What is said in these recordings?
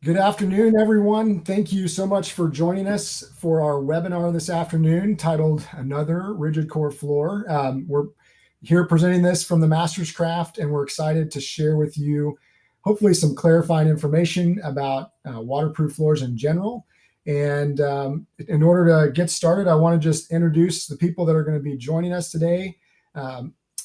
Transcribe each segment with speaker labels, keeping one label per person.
Speaker 1: Good afternoon, everyone. Thank you so much for joining us for our webinar this afternoon titled Another Rigid Core Floor. We're here presenting this from the Master's Craft, and we're excited to share with you hopefully some clarifying information about waterproof floors in general. And in order to get started, I want to just introduce the people that are going to be joining us today.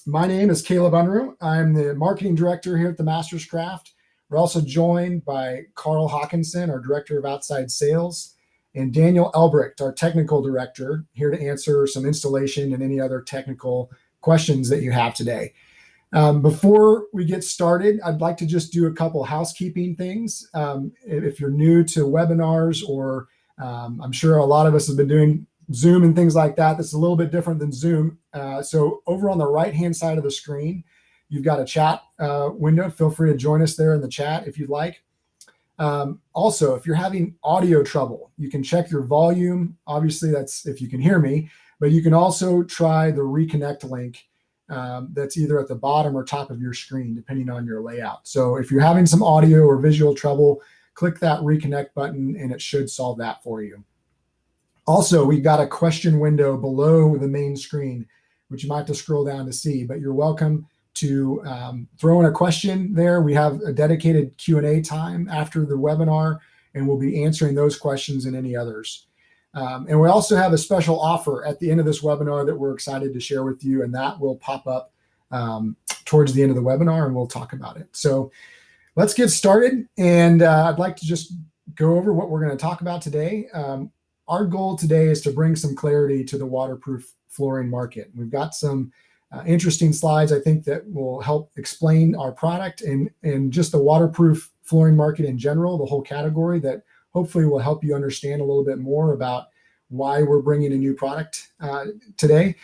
Speaker 1: My name is Caleb Unruh. I'm the Marketing Director here at the Master's Craft. We're also joined by Carl Hawkinson, our Director of Outside Sales, and Daniel Elbricht, our Technical Director, here to answer some installation and any other technical questions that you have today. Before we get started, I'd like to just do a couple housekeeping things. If you're new to webinars, or I'm sure a lot of us have been doing Zoom and things like that, that's a little bit different than Zoom. So over on the right-hand side of the screen, you've got a chat window. Feel free to join us there in the chat if you'd like. Also, if you're having audio trouble, you can check your volume. Obviously, that's if you can hear me, but you can also try the reconnect link that's either at the bottom or top of your screen, depending on your layout. So if you're having some audio or visual trouble, click that reconnect button and it should solve that for you. Also, we've got a question window below the main screen, which you might have to scroll down to see, but you're welcome to throw in a question there. We have a dedicated Q&A time after the webinar, and we'll be answering those questions and any others. And we also have a special offer at the end of this webinar that we're excited to share with you, and that will pop up towards the end of the webinar, and we'll talk about it. So let's get started, and I'd like to just go over what we're going to talk about today. Our goal today is to bring some clarity to the waterproof flooring market. We've got some interesting slides, I think, that will help explain our product and just the waterproof flooring market in general, the whole category, that hopefully will help you understand a little bit more about why we're bringing a new product today.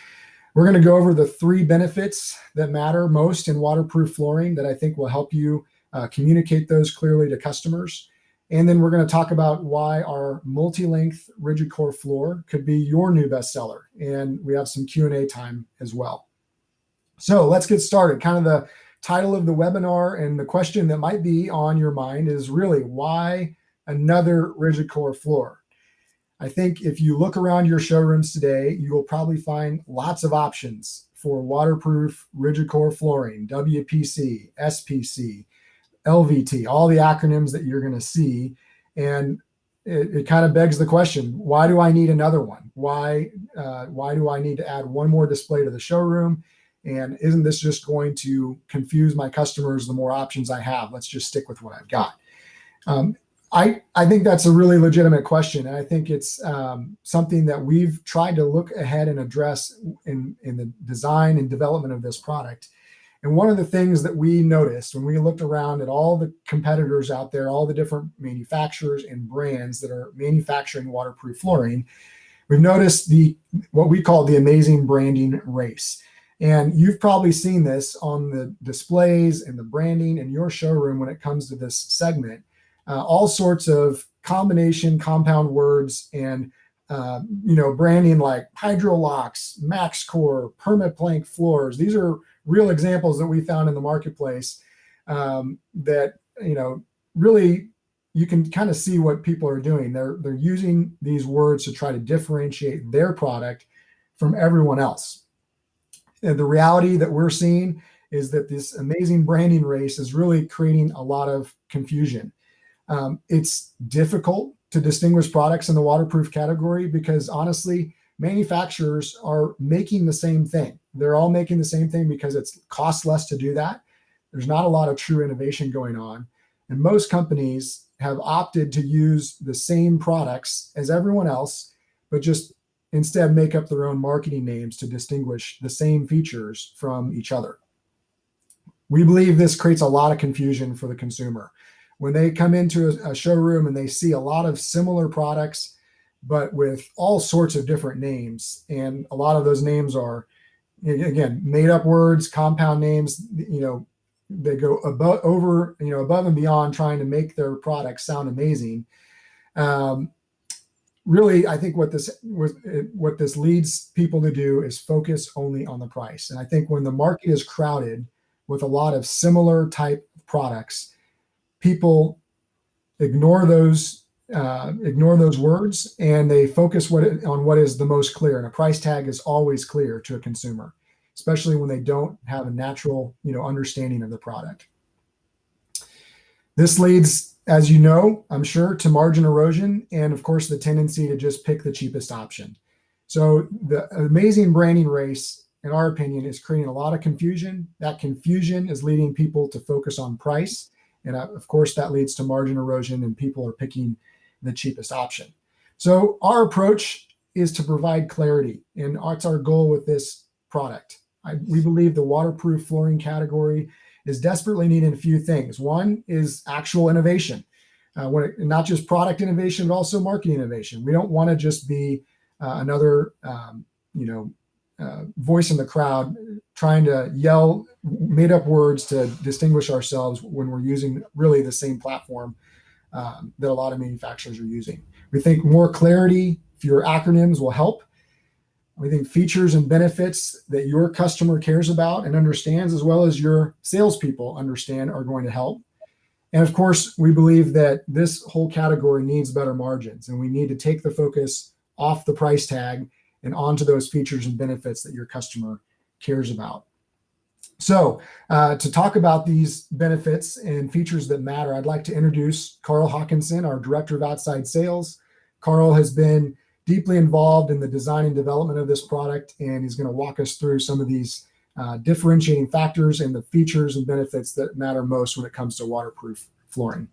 Speaker 1: We're going to go over the 3 benefits that matter most in waterproof flooring that I think will help you communicate those clearly to customers. And then we're going to talk about why our multi-length rigid core floor could be your new bestseller. And we have some Q&A time as well. So let's get started. Kind of the title of the webinar and the question that might be on your mind is really, why another rigid core floor? I think if you look around your showrooms today, you will probably find lots of options for waterproof rigid core flooring, WPC, SPC, LVT, all the acronyms that you're going to see. And it kind of begs the question, why do I need another one? Why do I need to add one more display to the showroom? And isn't this just going to confuse my customers the more options I have? Let's just stick with what I've got. I think that's a really legitimate question. And I think it's something that we've tried to look ahead and address in the design and development of this product. And one of the things that we noticed when we looked around at all the competitors out there, all the different manufacturers and brands that are manufacturing waterproof flooring, we've noticed what we call the amazing branding race. And you've probably seen this on the displays and the branding in your showroom when it comes to this segment. All sorts of compound words and branding like Hydrolocks, MaxCore, Permaplank floors. These are real examples that we found in the marketplace that really you can kind of see what people are doing. They're using these words to try to differentiate their product from everyone else. And the reality that we're seeing is that this amazing branding race is really creating a lot of confusion. It's difficult to distinguish products in the waterproof category because honestly, manufacturers are making the same thing. They're all making the same thing because it costs less to do that. There's not a lot of true innovation going on. And most companies have opted to use the same products as everyone else, but just instead make up their own marketing names to distinguish the same features from each other. We believe this creates a lot of confusion for the consumer. When they come into a showroom and they see a lot of similar products, but with all sorts of different names, and a lot of those names are, again, made up words, compound names, they go above and beyond trying to make their products sound amazing. Really, I think what this leads people to do is focus only on the price. And I think when the market is crowded with a lot of similar type products, people ignore those words, and they focus on what is the most clear. And a price tag is always clear to a consumer, especially when they don't have a natural, understanding of the product. This leads, as you know, I'm sure, to margin erosion and, of course, the tendency to just pick the cheapest option. So the amazing branding race, in our opinion, is creating a lot of confusion. That confusion is leading people to focus on price. And of course, that leads to margin erosion, and people are picking the cheapest option. So our approach is to provide clarity, and that's our goal with this product. We believe the waterproof flooring category is desperately needing a few things. One is actual innovation, not just product innovation, but also marketing innovation. We don't want to just be another, voice in the crowd trying to yell made up words to distinguish ourselves when we're using really the same platform that a lot of manufacturers are using. We think more clarity, fewer acronyms will help. We think features and benefits that your customer cares about and understands, as well as your salespeople understand, are going to help. And of course, we believe that this whole category needs better margins, and we need to take the focus off the price tag and onto those features and benefits that your customer cares about. So to talk about these benefits and features that matter, I'd like to introduce Carl Hawkinson, our Director of Outside Sales. Carl has been deeply involved in the design and development of this product, and he's going to walk us through some of these differentiating factors and the features and benefits that matter most when it comes to waterproof flooring.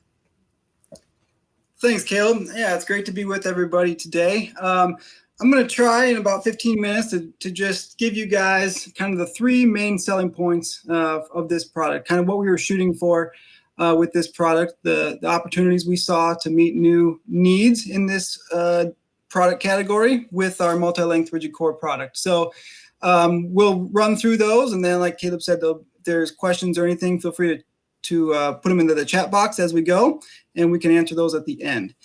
Speaker 2: Thanks, Caleb. Yeah, it's great to be with everybody today. I'm going to try in about 15 minutes to just give you guys kind of the three main selling points of this product, kind of what we were shooting for with this product, the opportunities we saw to meet new needs in this product category with our multi-length rigid core product. So we'll run through those, and then, like Caleb said, if there's questions or anything, feel free to put them into the chat box as we go, and we can answer those at the end.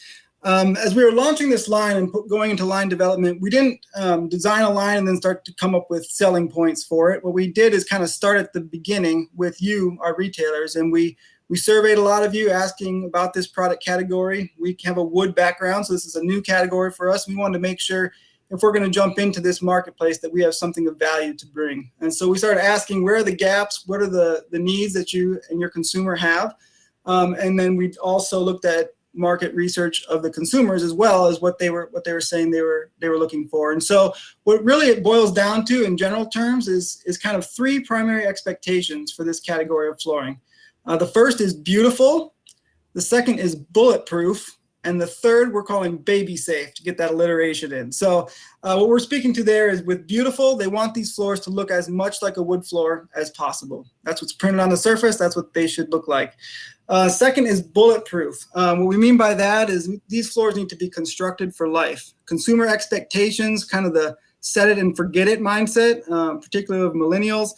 Speaker 2: As we were launching this line and going into line development, we didn't design a line and then start to come up with selling points for it. What we did is kind of start at the beginning with you, our retailers, and we surveyed a lot of you asking about this product category. We have a wood background, so this is a new category for us. We wanted to make sure if we're going to jump into this marketplace that we have something of value to bring. And so we started asking, where are the gaps? What are the needs that you and your consumer have? And then we also looked at market research of the consumers, as well as what they were saying they were looking for. And so what really it boils down to in general terms is kind of three primary expectations for this category of flooring. The first is beautiful, the second is bulletproof, and the third we're calling baby safe, to get that alliteration in. So what we're speaking to there is, with beautiful, they want these floors to look as much like a wood floor as possible. That's what's printed on the surface. That's what they should look like. Second is bulletproof. What we mean by that is these floors need to be constructed for life. Consumer expectations, kind of the set it and forget it mindset, particularly of millennials,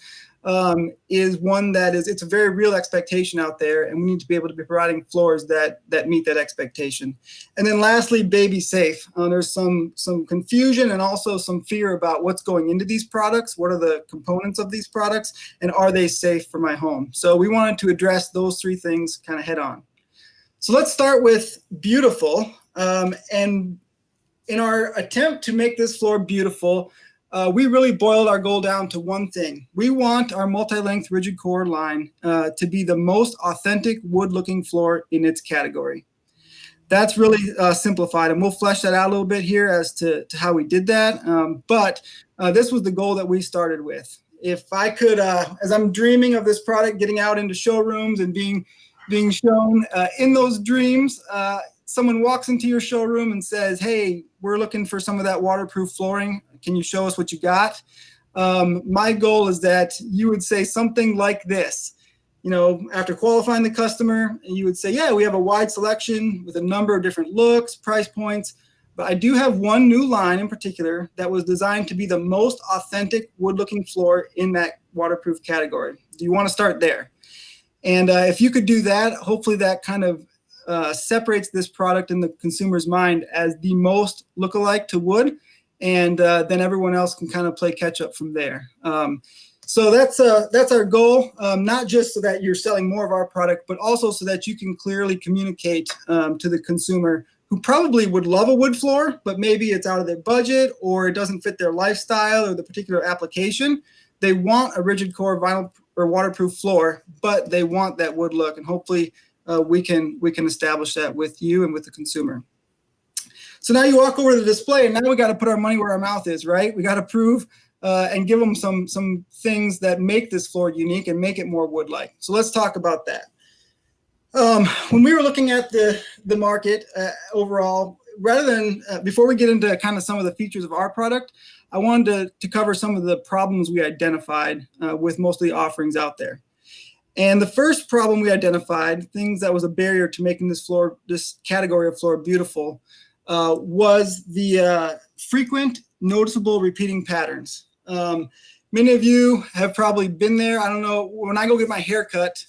Speaker 2: is one that it's a very real expectation out there, and we need to be able to be providing floors that meet that expectation. And then lastly, baby safe. There's some confusion and also some fear about what's going into these products, what are the components of these products, and are they safe for my home? So we wanted to address those three things kind of head on. So let's start with beautiful. And in our attempt to make this floor beautiful, we really boiled our goal down to one thing. We want our multi-length rigid core line to be the most authentic wood-looking floor in its category. That's really simplified, and we'll flesh that out a little bit here as to how we did that. But this was the goal that we started with. If I could, as I'm dreaming of this product getting out into showrooms and being shown in those dreams, someone walks into your showroom and says, "Hey, we're looking for some of that waterproof flooring. Can you show us what you got?" My goal is that you would say something like this. After qualifying the customer, you would say, "Yeah, we have a wide selection with a number of different looks, price points, but I do have one new line in particular that was designed to be the most authentic wood-looking floor in that waterproof category. Do you want to start there?" And if you could do that, hopefully that kind of separates this product in the consumer's mind as the most lookalike to wood, and then everyone else can kind of play catch up from there. So that's our goal, not just so that you're selling more of our product, but also so that you can clearly communicate to the consumer who probably would love a wood floor, but maybe it's out of their budget or it doesn't fit their lifestyle or the particular application. They want a rigid core vinyl or waterproof floor, but they want that wood look, and hopefully we can establish that with you and with the consumer. So now you walk over to the display, and now we got to put our money where our mouth is, right? We got to prove and give them some things that make this floor unique and make it more wood-like. So let's talk about that. When we were looking at the market overall, rather than before we get into kind of some of the features of our product, I wanted to cover some of the problems we identified with most of the offerings out there. And the first problem we identified, things that was a barrier to making this category of floor beautiful, was the frequent, noticeable repeating patterns. Many of you have probably been there. I don't know, when I go get my hair cut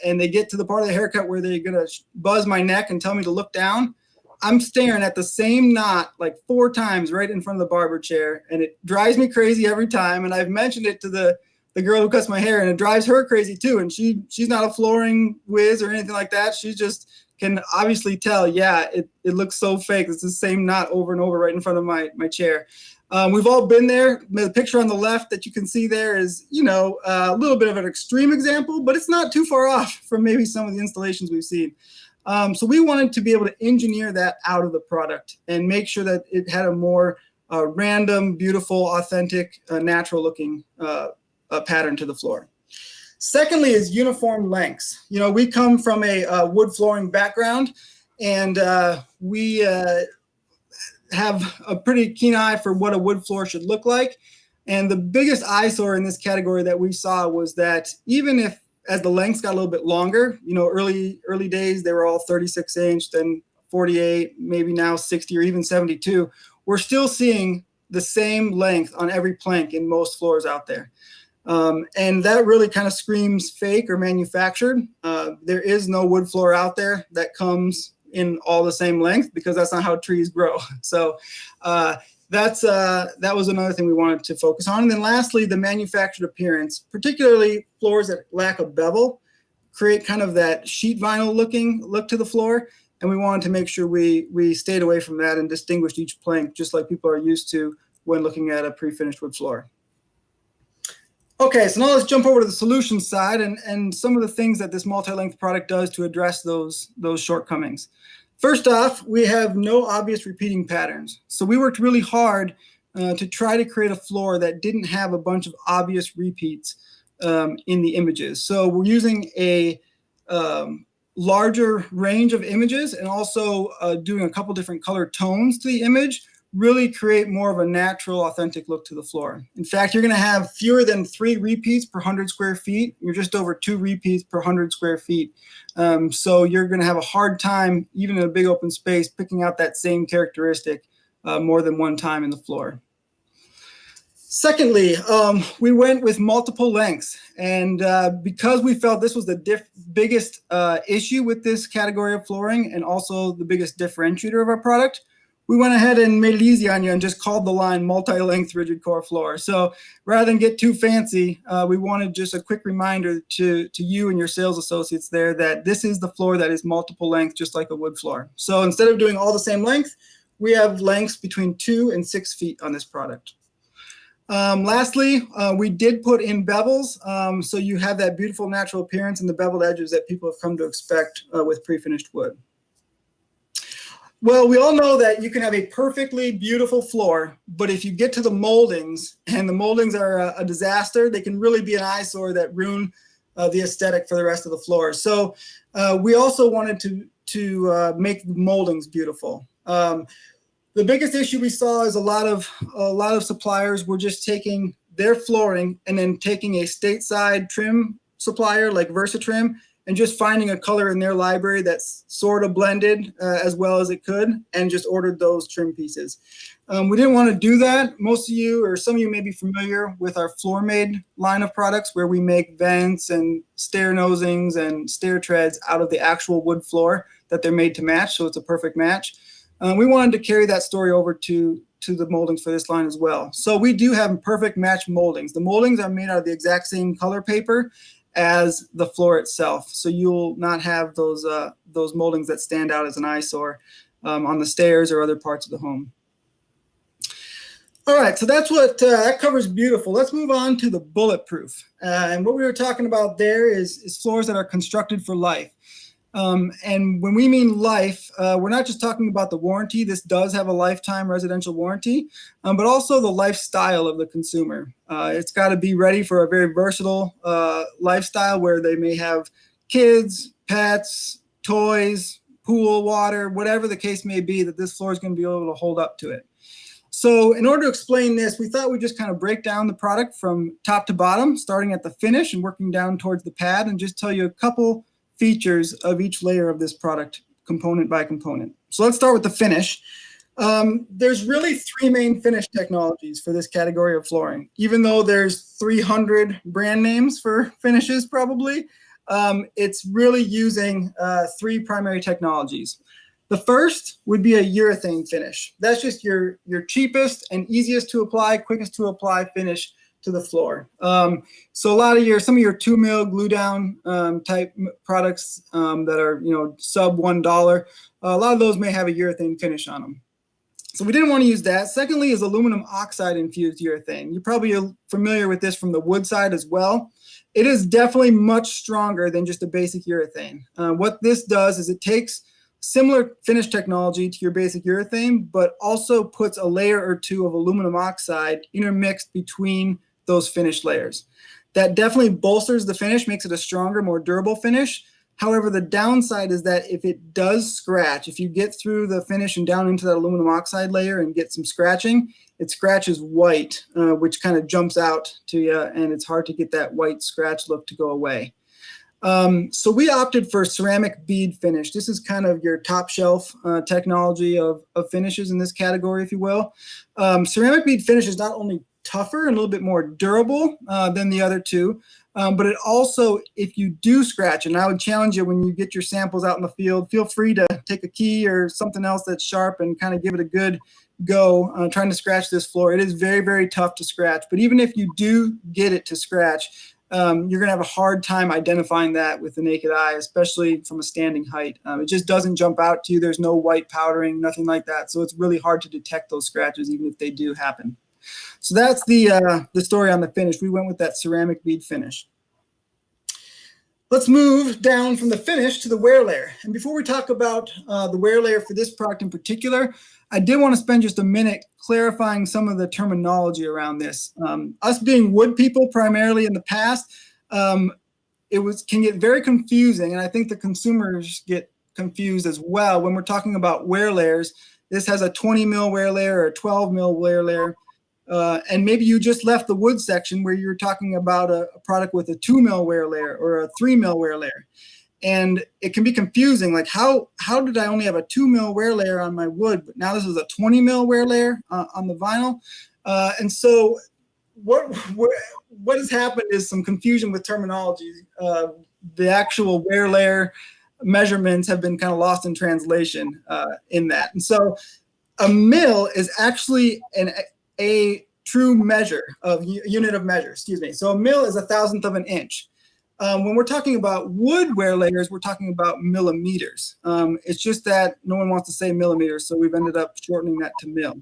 Speaker 2: and they get to the part of the haircut where they're gonna buzz my neck and tell me to look down, I'm staring at the same knot like 4 times right in front of the barber chair, and it drives me crazy every time. And I've mentioned it to the girl who cuts my hair, and it drives her crazy too. And she's not a flooring whiz or anything like that. She just can obviously tell, yeah, it looks so fake. It's the same knot over and over right in front of my chair. We've all been there. The picture on the left that you can see there is, a little bit of an extreme example, but it's not too far off from maybe some of the installations we've seen. So we wanted to be able to engineer that out of the product and make sure that it had a more random, beautiful, authentic, natural-looking pattern to the floor. Secondly is uniform lengths. We come from a wood flooring background, and we have a pretty keen eye for what a wood floor should look like. And the biggest eyesore in this category that we saw was that even if, as the lengths got a little bit longer, early days, they were all 36 inch, then 48, maybe now 60 or even 72, we're still seeing the same length on every plank in most floors out there. And that really kind of screams fake or manufactured. There is no wood floor out there that comes in all the same length, because that's not how trees grow. So that was another thing we wanted to focus on. And then lastly, the manufactured appearance, particularly floors that lack a bevel, create kind of that sheet vinyl look to the floor. And we wanted to make sure we stayed away from that and distinguished each plank, just like people are used to when looking at a pre-finished wood floor. Okay, so now let's jump over to the solution side and some of the things that this multi-length product does to address those shortcomings. First off, we have no obvious repeating patterns. So we worked really hard to try to create a floor that didn't have a bunch of obvious repeats in the images. So we're using a larger range of images, and also doing a couple different color tones to the image, really create more of a natural, authentic look to the floor. In fact, you're going to have fewer than 3 repeats per 100 square feet. You're just over 2 repeats per 100 square feet. So you're going to have a hard time, even in a big open space, picking out that same characteristic more than one time in the floor. Secondly, we went with multiple lengths. And because we felt this was the biggest issue with this category of flooring, and also the biggest differentiator of our product, we went ahead and made it easy on you and just called the line multi-length rigid core floor. So rather than get too fancy, we wanted just a quick reminder to you and your sales associates there that this is the floor that is multiple length, just like a wood floor. So instead of doing all the same length, we have lengths between 2 and 6 feet on this product. Lastly, we did put in bevels, so you have that beautiful natural appearance and the beveled edges that people have come to expect with pre-finished wood. Well, we all know that you can have a perfectly beautiful floor, but if you get to the moldings, and the moldings are a disaster, they can really be an eyesore that ruin the aesthetic for the rest of the floor. So we also wanted to make the moldings beautiful. The biggest issue we saw is a lot of suppliers were just taking their flooring and then taking a stateside trim supplier like VersaTrim and just finding a color in their library that's sort of blended as well as it could, and just ordered those trim pieces. We didn't want to do that. Most of you, or some of you, may be familiar with our FloorMade line of products, where we make vents and stair nosings and stair treads out of the actual wood floor that they're made to match, so it's a perfect match. We wanted to carry that story over to to the moldings for this line as well. So we do have perfect match moldings. The moldings are made out of the exact same color paper as the floor itself. So you'll not have those moldings that stand out as an eyesore on the stairs or other parts of the home. All right, so that's what that covers beautiful. Let's move on to the bulletproof. And what we were talking about there is floors that are constructed for life. And when we mean life, we're not just talking about the warranty. This does have a lifetime residential warranty, but also the lifestyle of the consumer. It's got to be ready for a very versatile lifestyle where they may have kids, pets, toys, pool, water, whatever the case may be, that this floor is going to be able to hold up to it. So in order to explain this, we thought we'd just kind of break down the product from top to bottom, starting at the finish and working down towards the pad, and just tell you a couple features of each layer of this product, component by component. So let's start with the finish. There's really three main finish technologies for this category of flooring. Even though there's 300 brand names for finishes probably, it's really using three primary technologies. The first would be a urethane finish. That's just your cheapest and easiest to apply, quickest to apply finish to the floor. So some of your 2 mil glue down type products that are sub $1, a lot of those may have a urethane finish on them. So we didn't want to use that. Secondly is aluminum oxide infused urethane. You're probably familiar with this from the wood side as well. It is definitely much stronger than just a basic urethane. What this does is it takes similar finish technology to your basic urethane, but also puts a layer or two of aluminum oxide intermixed between those finish layers. That definitely bolsters the finish, makes it a stronger, more durable finish. However, the downside is that if it does scratch, if you get through the finish and down into that aluminum oxide layer and get some scratching, it scratches white, which kind of jumps out to you, and it's hard to get that white scratch look to go away. So we opted for ceramic bead finish. This is kind of your top shelf technology of finishes in this category, if you will. Ceramic bead finish is not only tougher and a little bit more durable than the other two, but it also, if you do scratch, and I would challenge you when you get your samples out in the field, feel free to take a key or something else that's sharp and kind of give it a good go trying to scratch this floor. It is very, very tough to scratch, but even if you do get it to scratch, you're going to have a hard time identifying that with the naked eye, especially from a standing height. It just doesn't jump out to you. There's no white powdering, nothing like that. So it's really hard to detect those scratches, even if they do happen. So that's the story on the finish. We went with that ceramic bead finish. Let's move down from the finish to the wear layer. And before we talk about the wear layer for this product in particular, I did want to spend just a minute clarifying some of the terminology around this. Us being wood people primarily in the past, it can get very confusing, and I think the consumers get confused as well when we're talking about wear layers. This has a 20 mil wear layer or a 12 mil wear layer. And maybe you just left the wood section where you're talking about a product with a 2 mil wear layer or a 3 mil wear layer. And it can be confusing, like how did I only have a 2 mil wear layer on my wood, but now this is a 20 mil wear layer on the vinyl? And so what has happened is some confusion with terminology. The actual wear layer measurements have been kind of lost in translation in that. And so a mil is actually a true measure of unit of measure, excuse me. So a mil is 1,000th of an inch. When we're talking about wood wear layers, we're talking about millimeters. It's just that no one wants to say millimeters, so we've ended up shortening that to mil.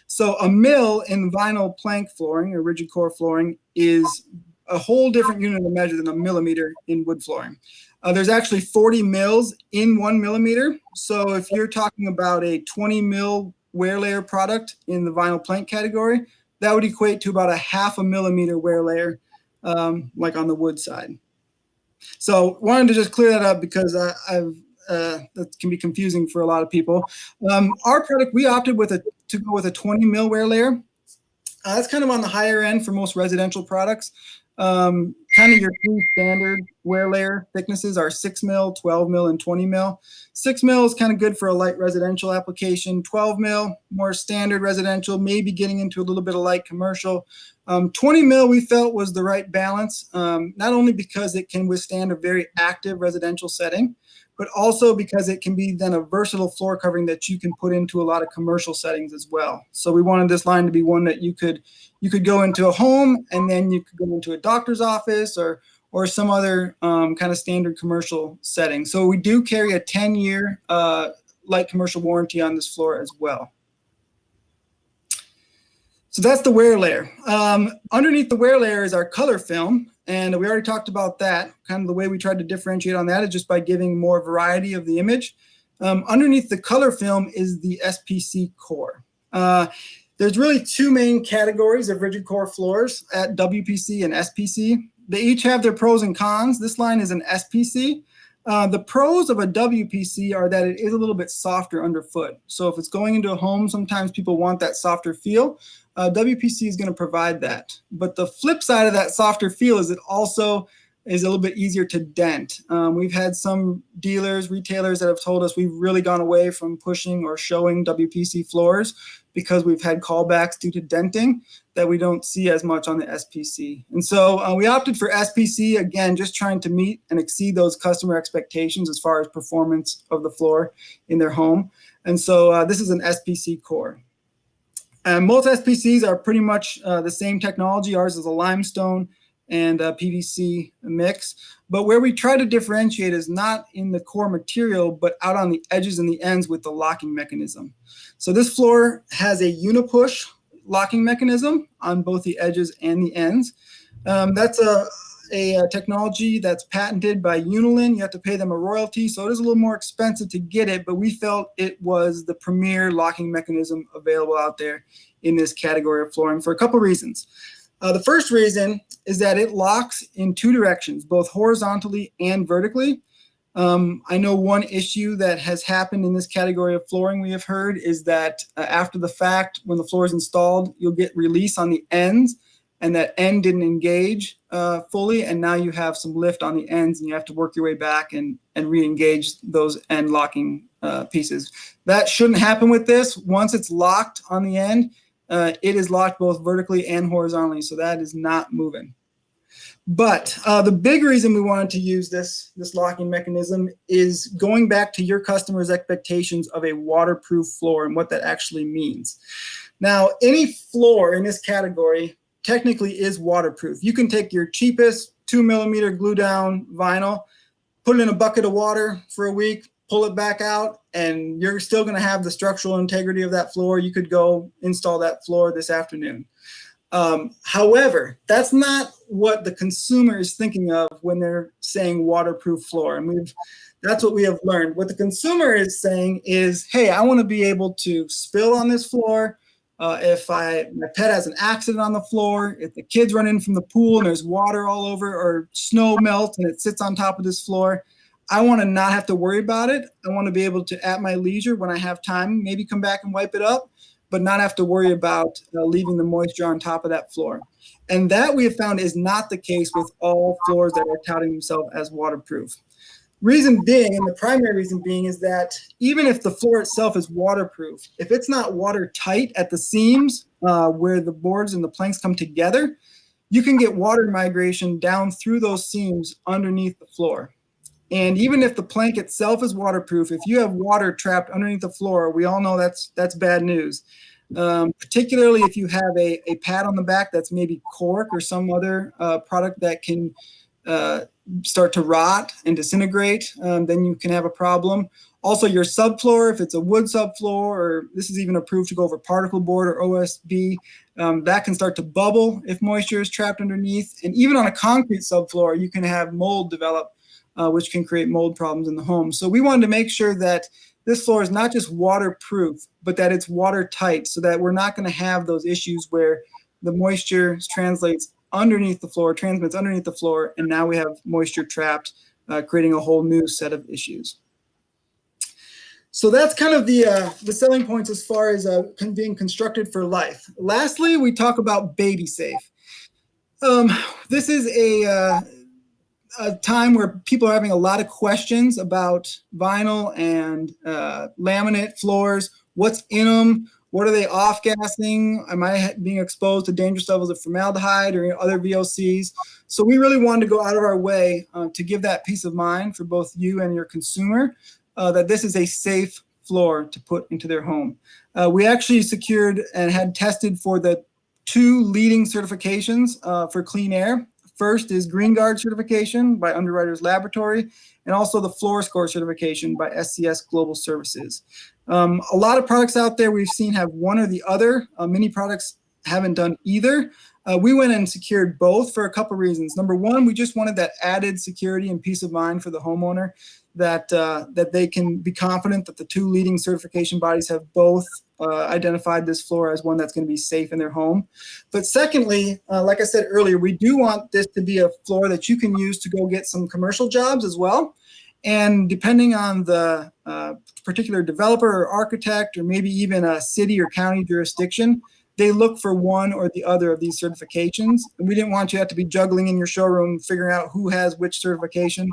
Speaker 2: So a mil in vinyl plank flooring or rigid core flooring is a whole different unit of measure than a millimeter in wood flooring. There's actually 40 mils in 1 millimeter. So if you're talking about a 20 mil wear layer product in the vinyl plank category, that would equate to about a 0.5 millimeter wear layer, like on the wood side. So wanted to just clear that up because that can be confusing for a lot of people. Our product, we opted to go with a 20 mil wear layer. That's kind of on the higher end for most residential products. Kind of your two standard wear layer thicknesses are 6 mil, 12 mil, and 20 mil. 6 mil is kind of good for a light residential application. 12 mil, more standard residential, maybe getting into a little bit of light commercial. 20 mil we felt was the right balance, not only because it can withstand a very active residential setting, but also because it can be then a versatile floor covering that you can put into a lot of commercial settings as well. So we wanted this line to be one that you could go into a home, and then you could go into a doctor's office or some other kind of standard commercial setting. So we do carry a 10-year light commercial warranty on this floor as well. So that's the wear layer. Underneath the wear layer is our color film, and we already talked about that. Kind of the way we tried to differentiate on that is just by giving more variety of the image. Underneath the color film is the SPC core. There's really two main categories of rigid core floors at WPC and SPC. They each have their pros and cons. This line is an SPC. The pros of a WPC are that it is a little bit softer underfoot. So if it's going into a home, sometimes people want that softer feel. WPC is going to provide that. But the flip side of that softer feel is it also is a little bit easier to dent. We've had some dealers, retailers that have told us we've really gone away from pushing or showing WPC floors because we've had callbacks due to denting that we don't see as much on the SPC. And so we opted for SPC, again, just trying to meet and exceed those customer expectations as far as performance of the floor in their home. And so this is an SPC core. Most SPCs are pretty much the same technology. Ours is a limestone and PVC mix. But where we try to differentiate is not in the core material, but out on the edges and the ends with the locking mechanism. So this floor has a unipush locking mechanism on both the edges and the ends. That's a technology that's patented by Unilin. You have to pay them a royalty, so it is a little more expensive to get it, but we felt it was the premier locking mechanism available out there in this category of flooring for a couple reasons. The first reason is that it locks in two directions, both horizontally and vertically. I know one issue that has happened in this category of flooring we have heard is that after the fact, when the floor is installed, you'll get release on the ends, and that end didn't engage fully, and now you have some lift on the ends, and you have to work your way back and re-engage those end locking pieces. That shouldn't happen with this. Once it's locked on the end, it is locked both vertically and horizontally, so that is not moving. But the big reason we wanted to use this locking mechanism is going back to your customer's expectations of a waterproof floor and what that actually means. Now, any floor in this category technically is waterproof. You can take your cheapest 2mm glue down vinyl, put it in a bucket of water for a week, pull it back out, and you're still going to have the structural integrity of that floor. You could go install that floor this afternoon. However, that's not what the consumer is thinking of when they're saying waterproof floor. And that's what we have learned. What the consumer is saying is, hey, I want to be able to spill on this floor. If my pet has an accident on the floor, if the kids run in from the pool and there's water all over, or snow melts and it sits on top of this floor, I want to not have to worry about it. I want to be able to, at my leisure, when I have time, maybe come back and wipe it up, but not have to worry about leaving the moisture on top of that floor. And that we have found is not the case with all floors that are touting themselves as waterproof. Reason being, and the primary reason being, is that even if the floor itself is waterproof, if it's not watertight at the seams where the boards and the planks come together, you can get water migration down through those seams underneath the floor. And even if the plank itself is waterproof, if you have water trapped underneath the floor, we all know that's bad news. Particularly if you have a pad on the back that's maybe cork or some other product that can start to rot and disintegrate, then you can have a problem. Also, your subfloor, if it's a wood subfloor, or this is even approved to go over particle board or OSB, that can start to bubble if moisture is trapped underneath. And even on a concrete subfloor, you can have mold develop, which can create mold problems in the home. So we wanted to make sure that this floor is not just waterproof, but that it's watertight, so that we're not going to have those issues where the moisture translates underneath the floor, transmits underneath the floor, and now we have moisture trapped, creating a whole new set of issues. So that's kind of the selling points as far as being constructed for life. Lastly, we talk about baby safe. This is a time where people are having a lot of questions about vinyl and laminate floors, what's in them, What are they off-gassing? Am I being exposed to dangerous levels of formaldehyde or other VOCs? So we really wanted to go out of our way to give that peace of mind for both you and your consumer that this is a safe floor to put into their home. We actually secured and had tested for the 2 leading certifications for clean air. First is Green Guard certification by Underwriters Laboratory, and also the Floor Score certification by SCS Global Services. A lot of products out there we've seen have one or the other. Many products haven't done either. We went and secured both for a couple reasons. Number one, we just wanted that added security and peace of mind for the homeowner that they can be confident that the 2 leading certification bodies have both identified this floor as one that's going to be safe in their home. But secondly, like I said earlier, we do want this to be a floor that you can use to go get some commercial jobs as well. And depending on the particular developer or architect, or maybe even a city or county jurisdiction, they look for one or the other of these certifications. And we didn't want you to have to be juggling in your showroom, figuring out who has which certification.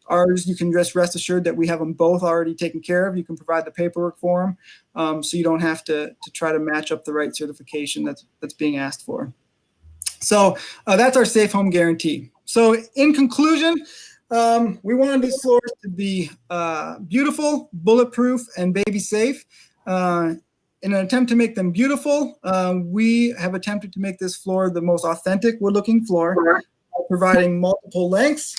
Speaker 2: Ours, you can just rest assured that we have them both already taken care of. You can provide the paperwork for them, so you don't have to try to match up the right certification that's being asked for. So that's our safe home guarantee. So in conclusion, we wanted these floors to be beautiful, bulletproof, and baby safe. In an attempt to make them beautiful, we have attempted to make this floor the most authentic wood-looking floor by providing multiple lengths,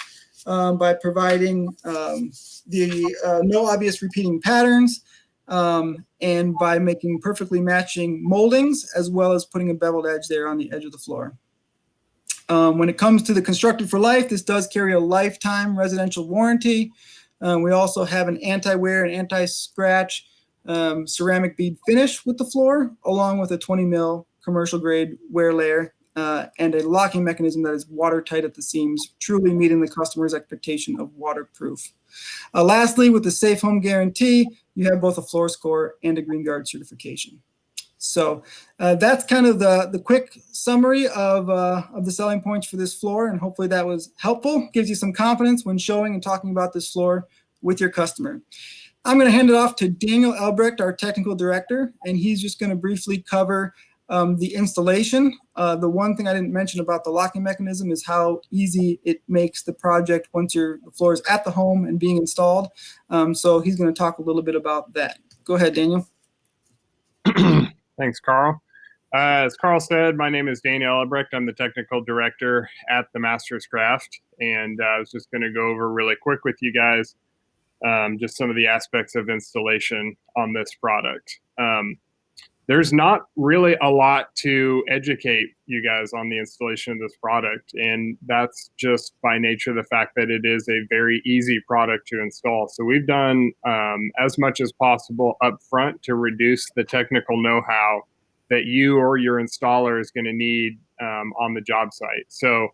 Speaker 2: by providing the no obvious repeating patterns, and by making perfectly matching moldings, as well as putting a beveled edge there on the edge of the floor. When it comes to the Constructed for Life, this does carry a lifetime residential warranty. We also have an anti-wear and anti-scratch ceramic bead finish with the floor, along with a 20 mil commercial grade wear layer and a locking mechanism that is watertight at the seams, truly meeting the customer's expectation of waterproof. Lastly, with the Safe Home Guarantee, you have both a floor score and a Green Guard certification. So that's kind of the quick summary of the selling points for this floor, and hopefully that was helpful, gives you some confidence when showing and talking about this floor with your customer. I'm going to hand it off to Daniel Elbrecht, our technical director, and he's just going to briefly cover the installation. The one thing I didn't mention about the locking mechanism is how easy it makes the project once the floor is at the home and being installed. So he's going to talk a little bit about that. Go ahead, Daniel.
Speaker 3: Thanks, Carl. As Carl said, my name is Daniel Elbrecht. I'm the technical director at the Masters Craft, and I was just going to go over really quick with you guys just some of the aspects of installation on this product. There's not really a lot to educate you guys on the installation of this product, and that's just by nature of the fact that it is a very easy product to install. So we've done as much as possible up front to reduce the technical know-how that you or your installer is going to need on the job site. So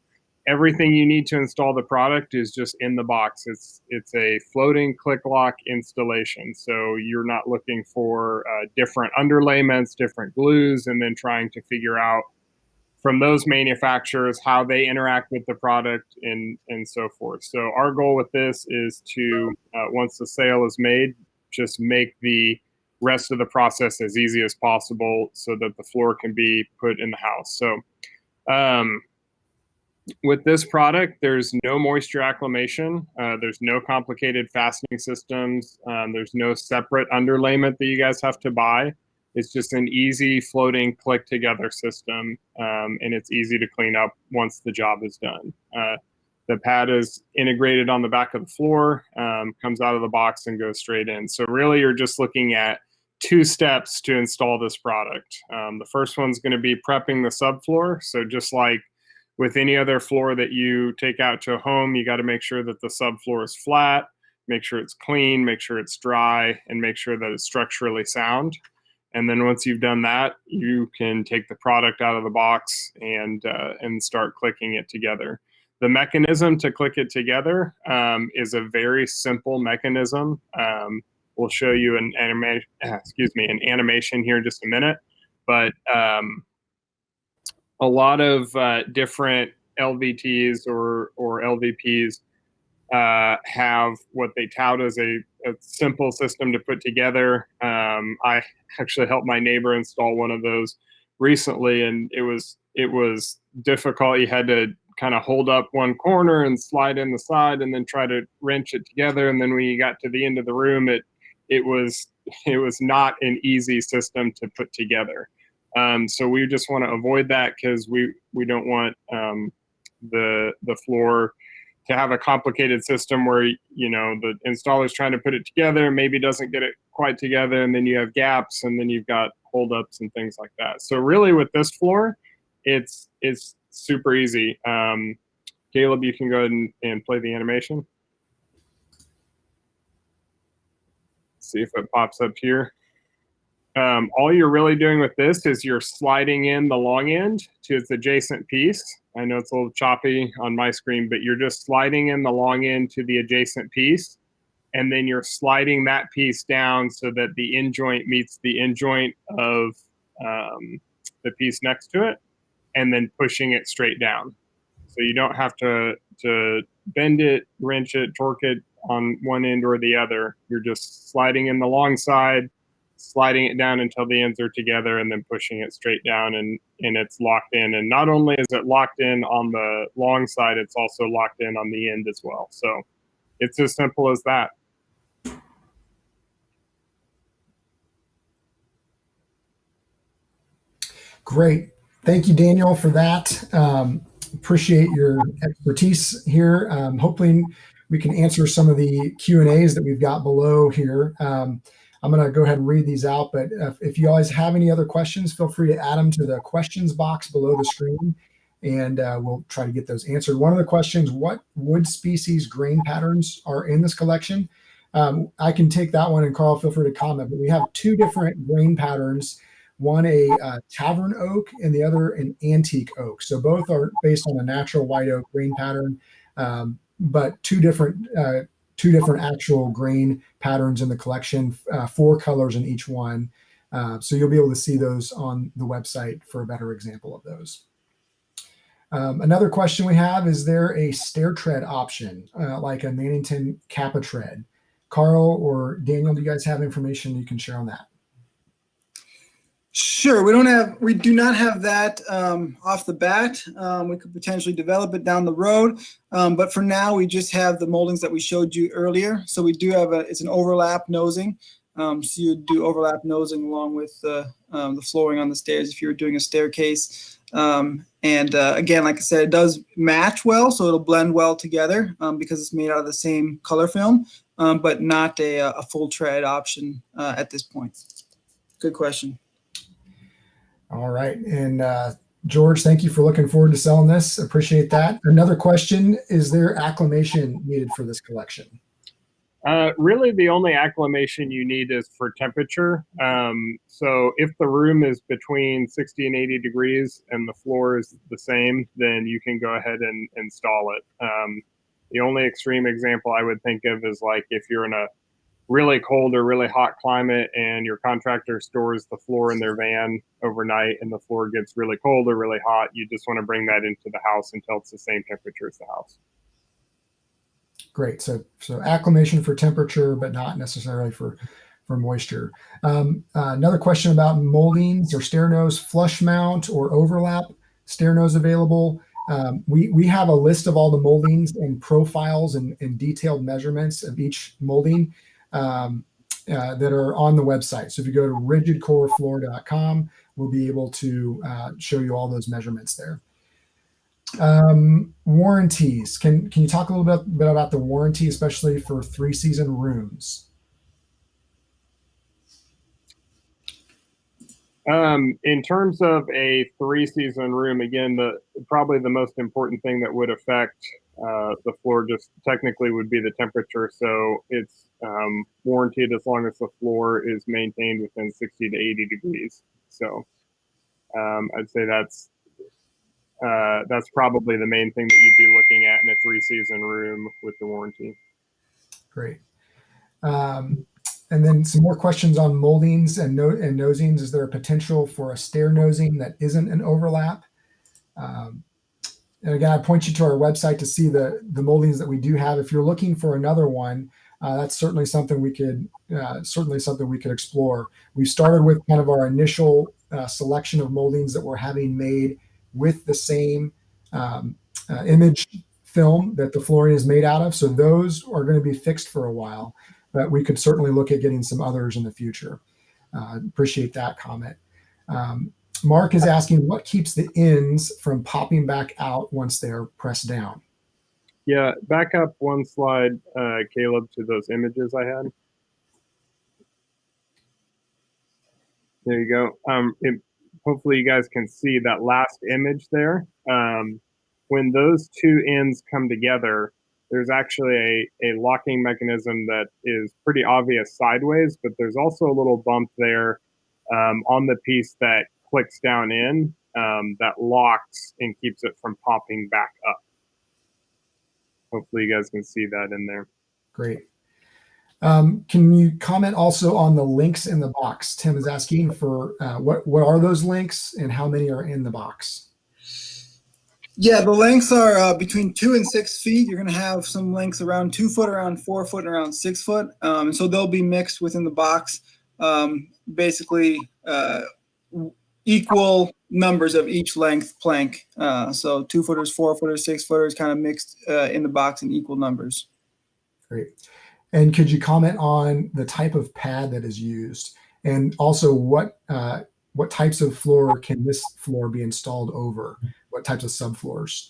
Speaker 3: everything you need to install the product is just in the box. It's a floating click lock installation. So you're not looking for different underlayments, different glues, and then trying to figure out from those manufacturers how they interact with the product and so forth. So our goal with this is to, once the sale is made, just make the rest of the process as easy as possible so that the floor can be put in the house. So with this product, there's no moisture acclimation. There's no complicated fastening systems. There's no separate underlayment that you guys have to buy. It's just an easy floating click together system, and it's easy to clean up once the job is done. The pad is integrated on the back of the floor, comes out of the box and goes straight in. So really you're just looking at 2 steps to install this product. The first one's going to be prepping the subfloor. So just like with any other floor that you take out to a home, you got to make sure that the subfloor is flat, make sure it's clean, make sure it's dry, and make sure that it's structurally sound. And then once you've done that, you can take the product out of the box and start clicking it together. The mechanism to click it together is a very simple mechanism. We'll show you an animation here in just a minute, but a lot of different LVTs or LVPs have what they tout as a simple system to put together. I actually helped my neighbor install one of those recently, and it was difficult. You had to kind of hold up one corner and slide in the side, and then try to wrench it together. And then when you got to the end of the room, it was not an easy system to put together. So we just want to avoid that, because we don't want the floor to have a complicated system where, the installer's trying to put it together, maybe doesn't get it quite together, and then you have gaps, and then you've got holdups and things like that. So really, with this floor, it's super easy. Caleb, you can go ahead and play the animation. See if it pops up here. All you're really doing with this is you're sliding in the long end to its adjacent piece. I know it's a little choppy on my screen, but you're just sliding in the long end to the adjacent piece, and then you're sliding that piece down so that the end joint meets the end joint of the piece next to it, and then pushing it straight down. So you don't have to bend it, wrench it, torque it on one end or the other. You're just sliding in the long side, sliding it down until the ends are together, and then pushing it straight down, and it's locked in. And not only is it locked in on the long side, it's also locked in on the end as well. So it's as simple as that.
Speaker 1: Great. Thank you, Daniel, for that. Appreciate your expertise here. Hopefully we can answer some of the Q&As that we've got below here. I'm going to go ahead and read these out, but if you guys have any other questions, feel free to add them to the questions box below the screen, and we'll try to get those answered. One of the questions: what wood species grain patterns are in this collection? I can take that one, and Carl, feel free to comment, but we have two different grain patterns, one a tavern oak and the other an antique oak. So both are based on a natural white oak grain pattern, but two different actual grain patterns in the collection, 4 colors in each one. So you'll be able to see those on the website for a better example of those. Another question we have: is there a stair tread option, like a Mannington Kappa tread? Carl or Daniel, do you guys have information you can share on that?
Speaker 2: Sure. We do not have that off the bat. We could potentially develop it down the road, but for now we just have the moldings that we showed you earlier. So we do have it's an overlap nosing. So you do overlap nosing along with the flooring on the stairs if you were doing a staircase. Again, like I said, it does match well, so it'll blend well together because it's made out of the same color film, but not a full tread option at this point. Good question.
Speaker 1: All right. And George, thank you for looking forward to selling this. Appreciate that. Another question: is there acclimation needed for this collection?
Speaker 3: Really, the only acclimation you need is for temperature. So if the room is between 60 and 80 degrees and the floor is the same, then you can go ahead and install it. The only extreme example I would think of is like if you're in a really cold or really hot climate and your contractor stores the floor in their van overnight and the floor gets really cold or really hot, you just want to bring that into the house until it's the same temperature as the house.
Speaker 1: Great. So acclimation for temperature, but not necessarily for moisture. Another question about moldings or stair nose, flush mount or overlap stair nose available. We have a list of all the moldings and profiles and detailed measurements of each molding that are on the website. So if you go to rigidcorefloor.com, we'll be able to show you all those measurements there. Warranties. Can you talk a little bit about the warranty, especially for 3-season rooms?
Speaker 3: In terms of a 3-season room, again, probably the most important thing that would affect the floor just technically would be the temperature. So it's warranted as long as the floor is maintained within 60 to 80 degrees. So I'd say that's probably the main thing that you'd be looking at in a 3-season room with the warranty.
Speaker 1: Great. And then some more questions on moldings and nosings. Is there a potential for a stair nosing that isn't an overlap? And again, I point you to our website to see the moldings that we do have. If you're looking for another one, that's certainly something we could explore. We've started with kind of our initial selection of moldings that we're having made with the same image film that the flooring is made out of. So those are going to be fixed for a while, but we could certainly look at getting some others in the future. Appreciate that comment. Mark is asking, what keeps the ends from popping back out once they're pressed down?
Speaker 3: Yeah, back up one slide, Caleb, to those images I had. There you go. Hopefully you guys can see that last image there. When those two ends come together, there's actually a locking mechanism that is pretty obvious sideways, but there's also a little bump there on the piece that clicks down in that locks and keeps it from popping back up. Hopefully you guys can see that in there.
Speaker 1: Great. Can you comment also on the links in the box? Tim is asking for what are those links and how many are in the box?
Speaker 2: Yeah, the lengths are between 2 and 6 feet. You're going to have some lengths around 2 foot, around 4 foot, and around 6 foot. And so they'll be mixed within the box. Basically, equal numbers of each length plank. So 2 footers, 4 footers, 6 footers, kind of mixed in the box in equal numbers.
Speaker 1: Great. And could you comment on the type of pad that is used, and also what types of floor can this floor be installed over? What types of subfloors?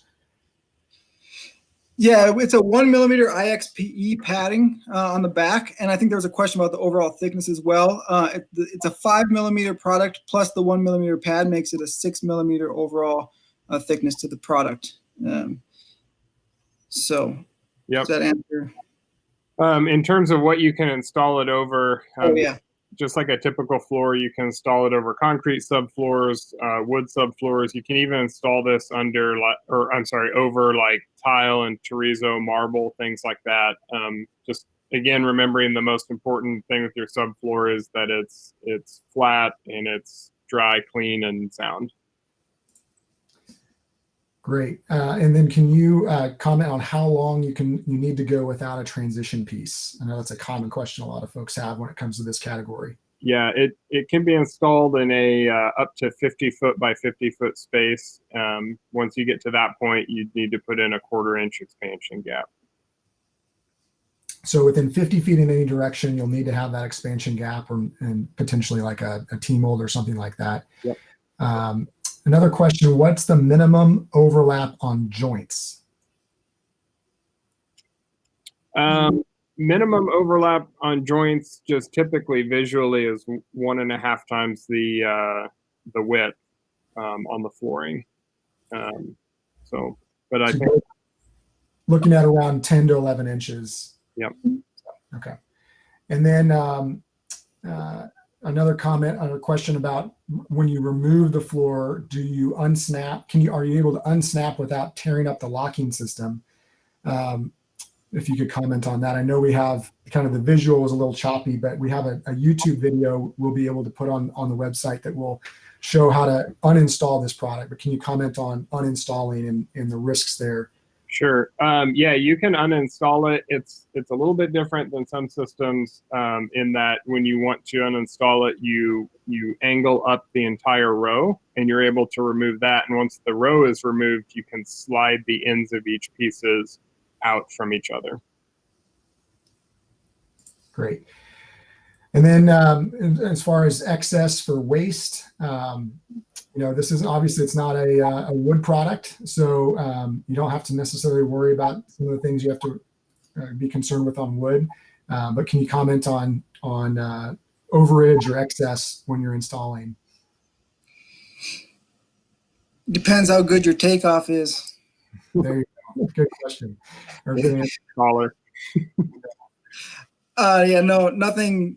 Speaker 2: Yeah, it's a 1 millimeter IXPE padding on the back, and I think there was a question about the overall thickness as well. It's a 5 millimeter product plus the 1 millimeter pad makes it a 6 millimeter overall thickness to the product. So,
Speaker 3: yep.
Speaker 2: Does that answer?
Speaker 3: In terms of what you can install it over,
Speaker 2: yeah.
Speaker 3: Just like a typical floor, you can install it over concrete subfloors, wood subfloors. You can even install this over like tile and terrazzo marble, things like that. Just again, remembering the most important thing with your subfloor is that it's flat and it's dry, clean, and sound.
Speaker 1: Great. And then can you comment on how long you need to go without a transition piece? I know that's a common question a lot of folks have when it comes to this category.
Speaker 3: Yeah, it can be installed in a up to 50 foot by 50 foot space. Once you get to that point, you'd need to put in a 1/4 inch expansion gap.
Speaker 1: So within 50 feet in any direction, you'll need to have that expansion gap, and potentially like a T-mold or something like that.
Speaker 3: Yep.
Speaker 1: Another question, what's the minimum overlap on joints?
Speaker 3: Minimum overlap on joints just typically visually is 1.5 times the width on the flooring. But I think
Speaker 1: looking at around 10 to 11 inches.
Speaker 3: Yep.
Speaker 1: Okay. And then another comment on a question about when you remove the floor, do you unsnap? Are you able to unsnap without tearing up the locking system? If you could comment on that. I know we have kind of the visual is a little choppy, but we have a YouTube video we'll be able to put on the website that will show how to uninstall this product. But can you comment on uninstalling and the risks there?
Speaker 3: Sure. Yeah, you can uninstall it. It's a little bit different than some systems in that when you want to uninstall it, you angle up the entire row and you're able to remove that. And once the row is removed, you can slide the ends of each pieces out from each other.
Speaker 1: Great. And then as far as excess for waste, this is obviously it's not a wood product, so you don't have to necessarily worry about some of the things you have to be concerned with on wood. But can you comment on overage or excess when you're installing?
Speaker 2: Depends how good your takeoff is.
Speaker 1: There you go. Good question. Or good answer.
Speaker 3: Caller.
Speaker 2: Yeah, no, nothing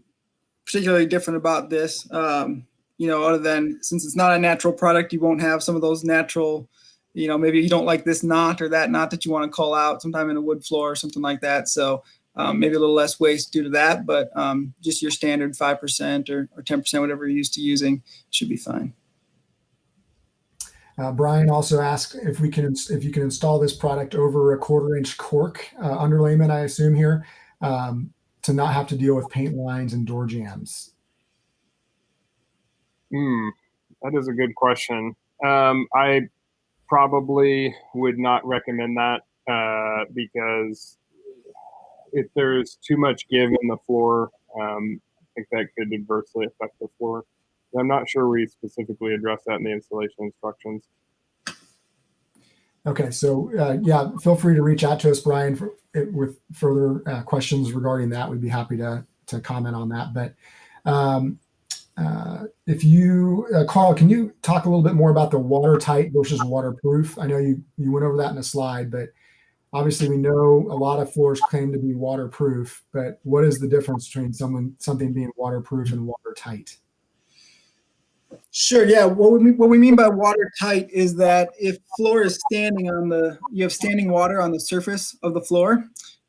Speaker 2: particularly different about this. Other than since it's not a natural product, you won't have some of those natural, maybe you don't like this knot or that knot that you want to call out sometime in a wood floor or something like that. So maybe a little less waste due to that, but just your standard 5% or 10%, whatever you're used to using, should be fine.
Speaker 1: Brian also asked if you can install this product over a 1/4-inch cork underlayment, I assume here, to not have to deal with paint lines and door jams.
Speaker 3: That is a good question. I probably would not recommend that because if there's too much give in the floor, I think that could adversely affect the floor. I'm not sure we specifically address that in the installation instructions.
Speaker 1: Okay, so yeah, feel free to reach out to us, Brian, with further questions regarding that. We'd be happy to comment on that. But if you, Carl, can you talk a little bit more about the watertight versus waterproof? I know you went over that in a slide, but obviously we know a lot of floors claim to be waterproof, but what is the difference between something being waterproof and watertight?
Speaker 2: Sure. Yeah. What we mean by watertight is that if floor is you have standing water on the surface of the floor,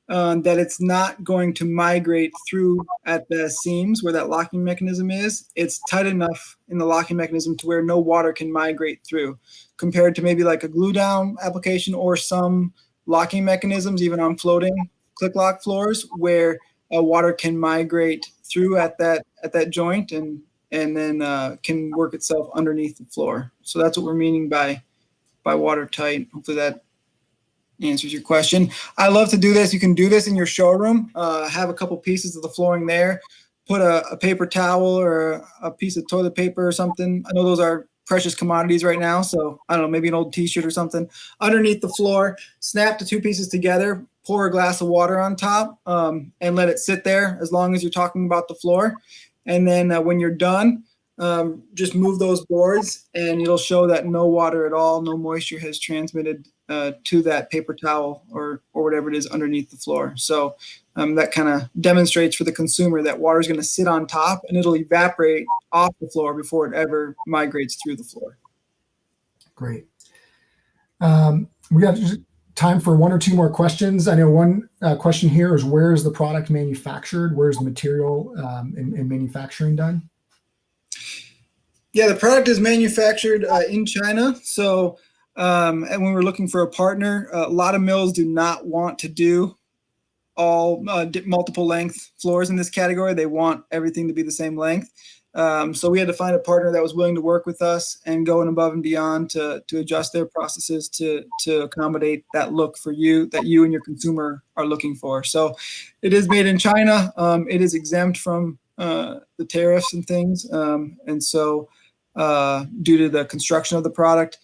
Speaker 2: that it's not going to migrate through at the seams where that locking mechanism is. It's tight enough in the locking mechanism to where no water can migrate through, compared to maybe like a glue down application or some locking mechanisms, even on floating click lock floors, where water can migrate through at that joint and then can work itself underneath the floor. So that's what we're meaning by watertight. Hopefully that answers your question. I love to do this. You can do this in your showroom. Have a couple pieces of the flooring there. Put a paper towel or a piece of toilet paper or something. I know those are precious commodities right now. So I don't know, maybe an old t-shirt or something underneath the floor. Snap the two pieces together. Pour a glass of water on top and let it sit there as long as you're talking about the floor. And then when you're done, just move those boards and it'll show that no water at all, no moisture has transmitted to that paper towel or whatever it is underneath the floor. So that kind of demonstrates for the consumer that water is going to sit on top and it'll evaporate off the floor before it ever migrates through the floor.
Speaker 1: Great. We got time for one or two more questions. I know one question here is, where is the product manufactured? Where's the material and manufacturing done?
Speaker 2: Yeah, the product is manufactured in China. So, and when we're looking for a partner, a lot of mills do not want to do all multiple length floors in this category. They want everything to be the same length. So we had to find a partner that was willing to work with us and going above and beyond to adjust their processes to accommodate that look for you, that you and your consumer are looking for. So it is made in China. It is exempt from the tariffs and things. And so due to the construction of the product.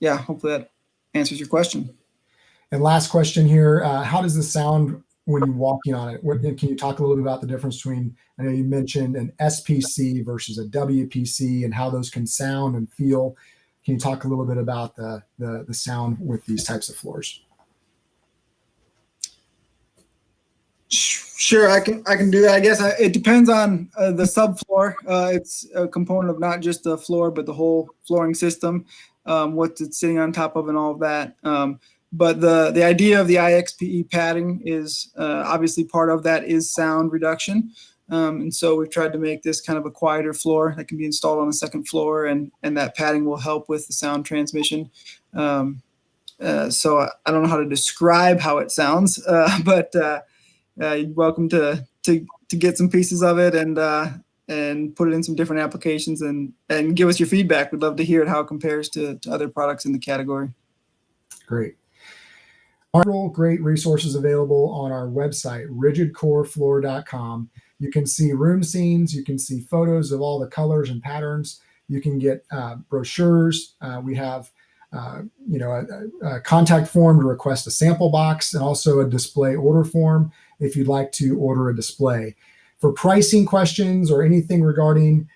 Speaker 2: Yeah, hopefully that answers your question.
Speaker 1: And last question here, how does this sound when you're walking on it? Can you talk a little bit about the difference between, I know you mentioned an SPC versus a WPC and how those can sound and feel. Can you talk a little bit about the sound with these types of floors?
Speaker 2: Sure, I can do that. I guess it depends on the subfloor. It's a component of not just the floor, but the whole flooring system, what it's sitting on top of and all of that. But the idea of the IXPE padding is obviously part of that is sound reduction. And so we've tried to make this kind of a quieter floor that can be installed on the second floor, and that padding will help with the sound transmission. So I don't know how to describe how it sounds, but you're welcome to get some pieces of it and put it in some different applications and give us your feedback. We'd love to hear how it compares to other products in the category.
Speaker 1: Great. Several great resources available on our website, rigidcorefloor.com. You can see room scenes. You can see photos of all the colors and patterns. You can get brochures. We have a contact form to request a sample box, and also a display order form if you'd like to order a display. For pricing questions or anything regarding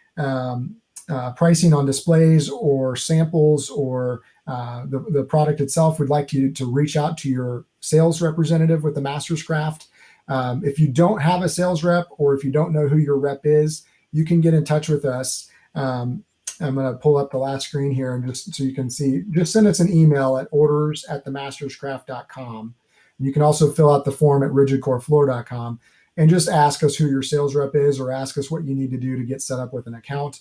Speaker 1: pricing on displays or samples or the product itself, we'd like you to reach out to your sales representative with the Master's Craft. If you don't have a sales rep, or if you don't know who your rep is, you can get in touch with us. I'm going to pull up the last screen here, and just so you can see, just send us an email at orders@themasterscraft.com. You can also fill out the form at rigidcorefloor.com and just ask us who your sales rep is, or ask us what you need to do to get set up with an account.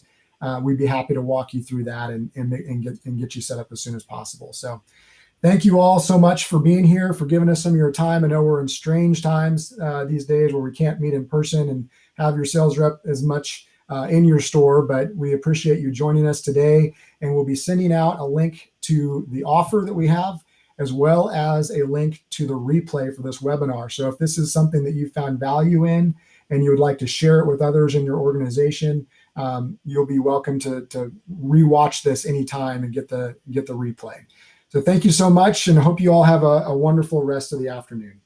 Speaker 1: we'd be happy to walk you through that and get you set up as soon as possible. So thank you all so much for being here, for giving us some of your time. I know we're in strange times these days where we can't meet in person and have your sales rep as much in your store, but we appreciate you joining us today. And we'll be sending out a link to the offer that we have, as well as a link to the replay for this webinar. So if this is something that you found value in and you would like to share it with others in your organization, you'll be welcome to rewatch this anytime and get the replay. So thank you so much, and I hope you all have a wonderful rest of the afternoon.